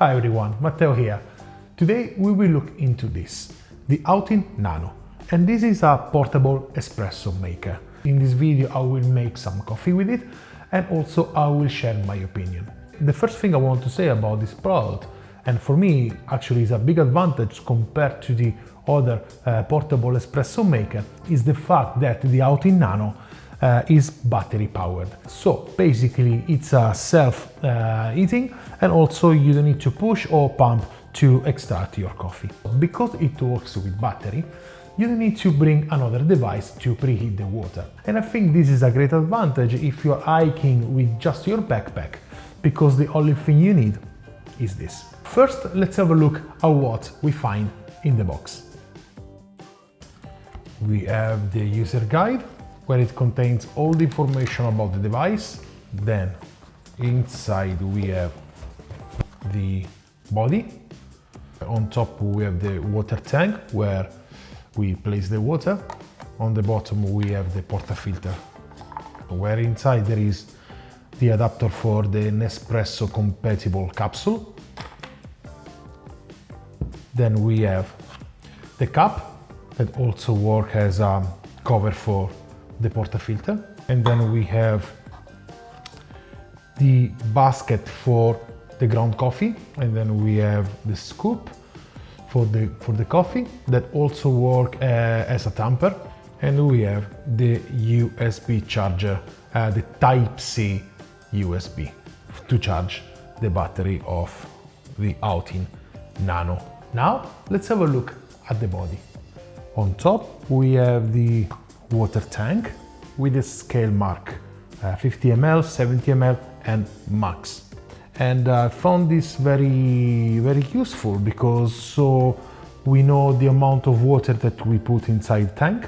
Hi everyone, Matteo here. Today we will look into this, the Outin Nano. And this is a portable espresso maker. In this video I will make some coffee with it and also I will share my opinion. The first thing I want to say about this product, and for me actually is a big advantage compared to the other portable espresso maker, is the fact that the Outin Nano is battery powered. So basically it's a self-heating and also you don't need to push or pump to extract your coffee. Because it works with battery, you don't need to bring another device to preheat the water. And I think this is a great advantage if you're hiking with just your backpack, because the only thing you need is this. First, let's have a look at what we find in the box. We have the user guide, where it contains all the information about the device. Then inside we have the body. On top we have the water tank where we place the water. On the bottom we have the portafilter, where inside there is the adapter for the Espresso compatible capsule. Then we have the cap that also works as a cover for the portafilter, and then we have the basket for the ground coffee, and then we have the scoop for the coffee that also work as a tamper, and we have the USB charger, the Type-C USB to charge the battery of the Outin Nano. Now let's have a look at the body. On top we have the water tank with a scale mark, 50 ml, 70 ml and max. And I found this very useful because so we know the amount of water that we put inside the tank,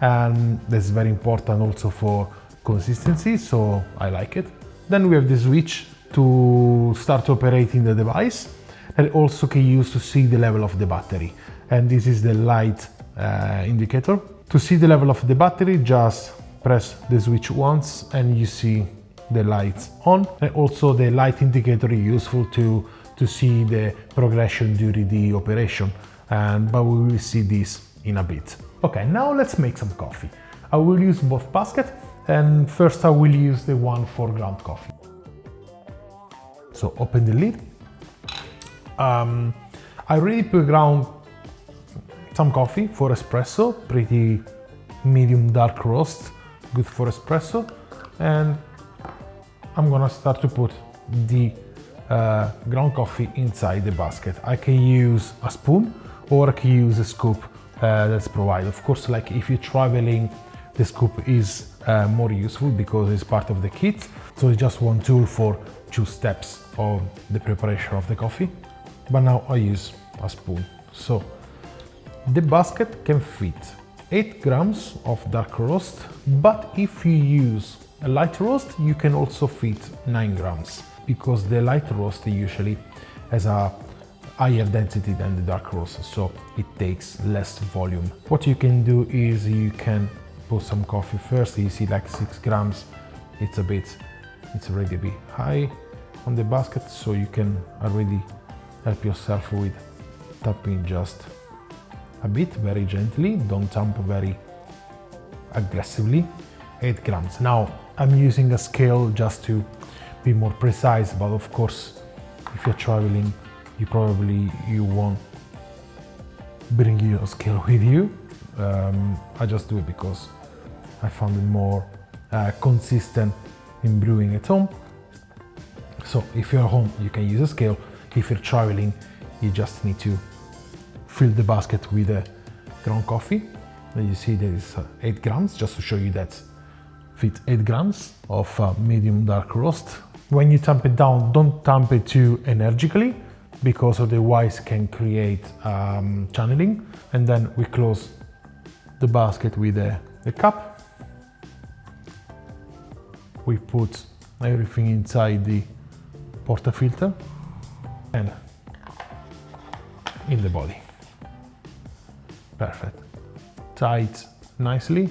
and that's very important also for consistency, so I like it. Then we have the switch to start operating the device, and also can use to see the level of the battery, and this is the light indicator. To see the level of the battery, just press the switch once and you see the lights on, and also the light indicator is useful to see the progression during the operation, but we will see this in a bit. Okay, now let's make some coffee. I will use both baskets, and first I will use the one for ground coffee. So open the lid. I already pre-ground some coffee for espresso, pretty medium dark roast, good for espresso, and I'm gonna start to put the ground coffee inside the basket. I can use a spoon or I can use a scoop that's provided. Of course, like if you're traveling, the scoop is more useful because it's part of the kit. So it's just one tool for 2 steps of the preparation of the coffee. But now I use a spoon. So the basket can fit 8 grams of dark roast, but if you use a light roast, you can also fit 9 grams, because the light roast usually has a higher density than the dark roast, so it takes less volume. What you can do is you can put some coffee first. You see like 6 grams, it's already a bit high on the basket, so you can already help yourself with tapping just a bit, very gently, don't tamp very aggressively. 8 grams. Now I'm using a scale just to be more precise, but of course if you're traveling you won't bring your scale with you. I just do it because I found it more consistent in brewing at home. So if you're at home you can use a scale. If you're traveling you just need to fill the basket with ground coffee. And you see there is 8 grams, just to show you that fit 8 grams of medium dark roast. When you tamp it down, don't tamp it too energically, because otherwise can create channeling. And then we close the basket with the cap. We put everything inside the portafilter and in the body. Perfect. Tight nicely,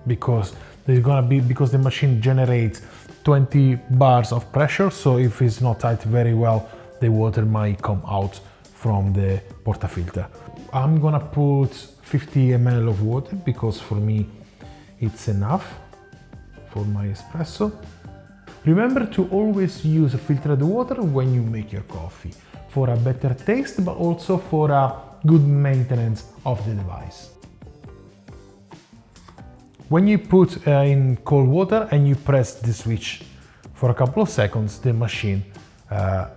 because the machine generates 20 bars of pressure, so if it's not tight very well, the water might come out from the portafilter. I'm gonna put 50 ml of water because for me it's enough for my espresso. Remember to always use filtered water when you make your coffee for a better taste, but also for a good maintenance of the device. When you put in cold water and you press the switch for a couple of seconds, the machine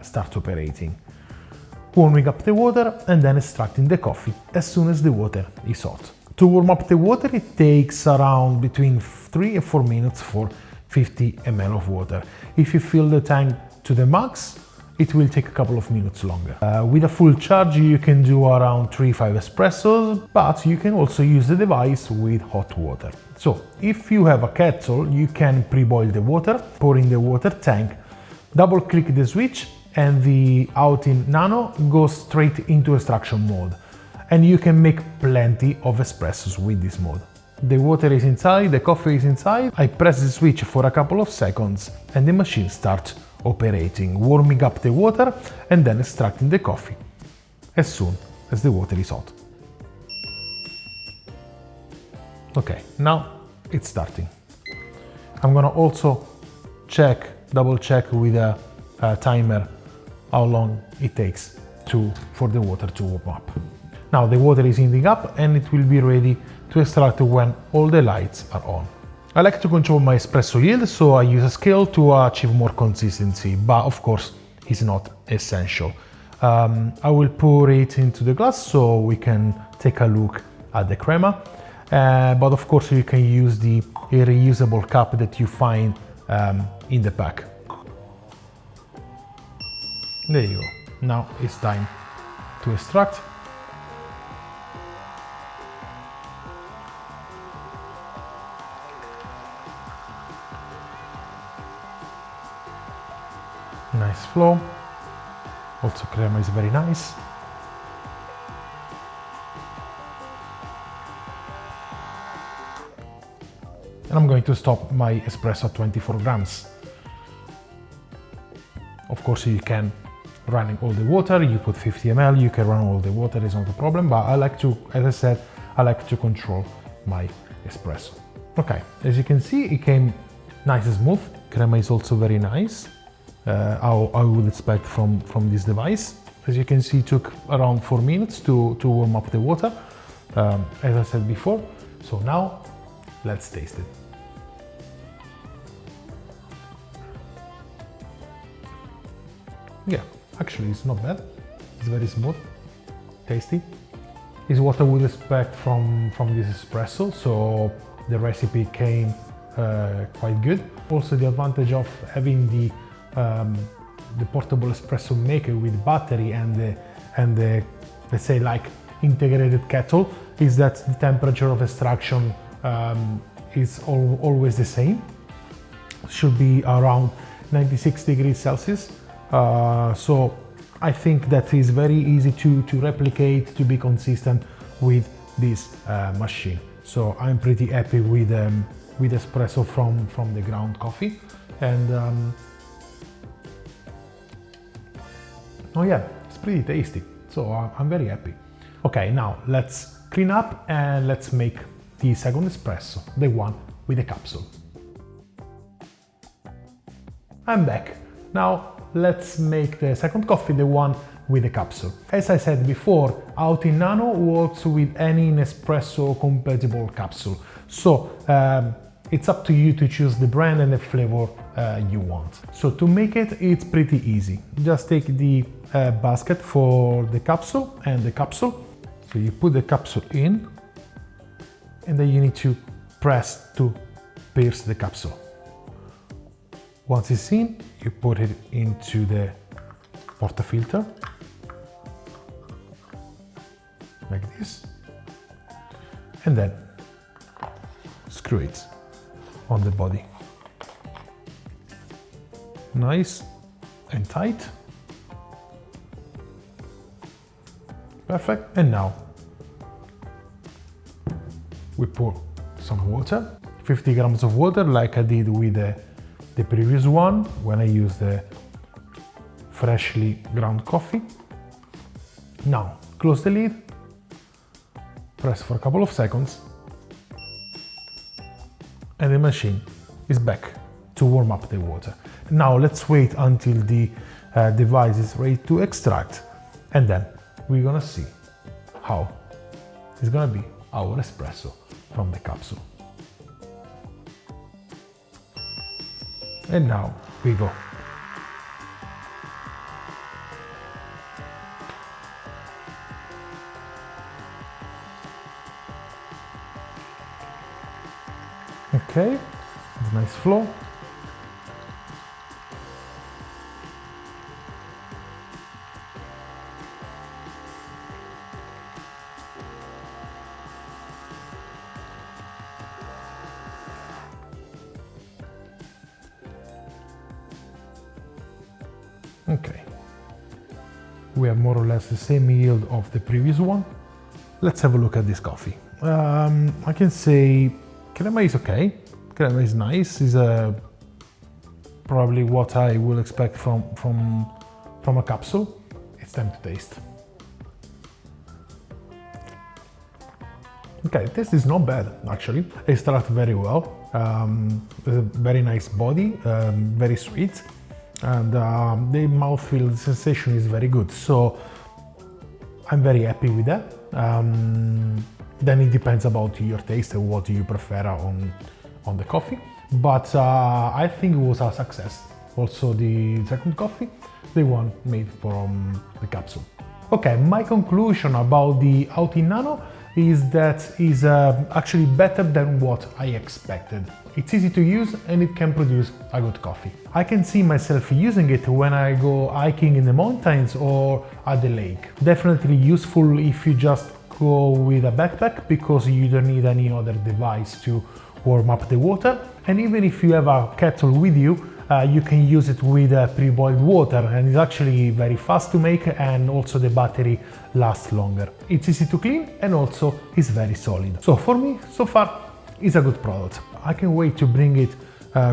starts operating, warming up the water and then extracting the coffee as soon as the water is hot. To warm up the water, it takes around between 3 and 4 minutes for 50 ml of water. If you fill the tank to the max, it will take a couple of minutes longer. With a full charge, you can do around 3-5 espressos, but you can also use the device with hot water. So, if you have a kettle, you can pre-boil the water, pour in the water tank, double-click the switch, and the Outin Nano goes straight into extraction mode. And you can make plenty of espressos with this mode. The water is inside, the coffee is inside, I press the switch for a couple of seconds, and the machine starts operating, warming up the water and then extracting the coffee as soon as the water is hot. Okay, now it's starting. I'm gonna also double check with a timer how long it takes for the water to warm up. Now the water is heating up and it will be ready to extract when all the lights are on. I like to control my espresso yield, so I use a scale to achieve more consistency, but of course it's not essential. I will pour it into the glass so we can take a look at the crema, but of course you can use the reusable cup that you find in the pack. There you go. Now it's time to extract. Nice flow. Also crema is very nice. And I'm going to stop my espresso at 24 grams. Of course you can run all the water, you put 50 ml, you can run all the water, it's not a problem, but I like to, as I said, I like to control my espresso. Okay, as you can see, it came nice and smooth. Crema is also very nice. How I would expect from this device. As you can see, it took around 4 minutes to warm up the water, as I said before. So now, let's taste it. Yeah, actually it's not bad. It's very smooth, tasty. It's what I would expect from this espresso, so the recipe came quite good. Also the advantage of having the portable espresso maker with battery and the let's say like integrated kettle is that the temperature of extraction is always the same. Should be around 96 degrees Celsius. So I think that is very easy to replicate, to be consistent with this machine. So I'm pretty happy with espresso from the ground coffee. And oh yeah, it's pretty tasty, so I'm very happy. Okay, now let's clean up and let's make the second espresso, the one with the capsule. I'm back. Now let's make the second coffee, the one with the capsule. As I said before, Outin Nano works with any Nespresso compatible capsule. So it's up to you to choose the brand and the flavor you want. So to make it, it's pretty easy. Just take the basket for the capsule and the capsule. So you put the capsule in and then you need to press to pierce the capsule. Once it's in, you put it into the portafilter like this, and then screw it on the body. Nice and tight. Perfect. And now we pour some water, 50 grams of water, like I did with the previous one when I used the freshly ground coffee. Now close the lid, press for a couple of seconds, and the machine is back to warm up the water. Now let's wait until the device is ready to extract, and then we're gonna see how it's gonna be our espresso from the capsule. And now we go. Okay, it's a nice flow. Okay, we have more or less the same yield of the previous one. Let's have a look at this coffee. I can say crema is okay, crema is nice, is probably what I will expect from a capsule. It's time to taste. Okay, the taste is not bad actually. It starts very well. There's a very nice body, very sweet, and the mouthfeel sensation is very good. So I'm very happy with that. Then it depends about your taste and what you prefer on the coffee. But I think it was a success. Also the second coffee, the one made from the capsule. Okay, my conclusion about the Outin Nano is that it's actually better than what I expected. It's easy to use and it can produce a good coffee. I can see myself using it when I go hiking in the mountains or at the lake. Definitely useful if you just go with a backpack, because you don't need any other device to warm up the water. And even if you have a kettle with you, you can use it with pre-boiled water, and it's actually very fast to make, and also the battery lasts longer. It's easy to clean and also is very solid. So for me, so far, it's a good product. I can't wait to bring it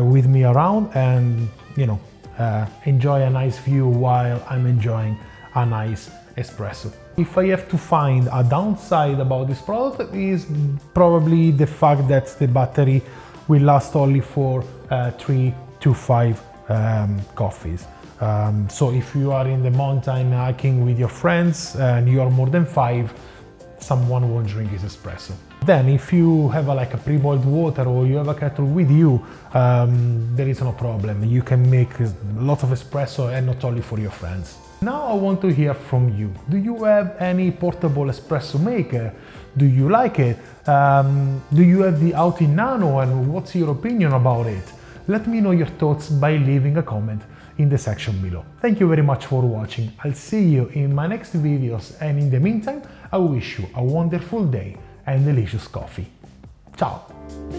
with me around and, enjoy a nice view while I'm enjoying a nice espresso. If I have to find a downside about this product, is probably the fact that the battery will last only for 3 to 5 coffees. So if you are in the mountain hiking with your friends and you are more than 5, someone won't drink his espresso. Then if you have like a pre-boiled water or you have a kettle with you, there is no problem. You can make a lot of espresso, and not only for your friends. Now I want to hear from you. Do you have any portable espresso maker? Do you like it? Do you have the Outin Nano, and what's your opinion about it? Let me know your thoughts by leaving a comment in the section below. Thank you very much for watching. I'll see you in my next videos, and in the meantime, I wish you a wonderful day and delicious coffee. Ciao!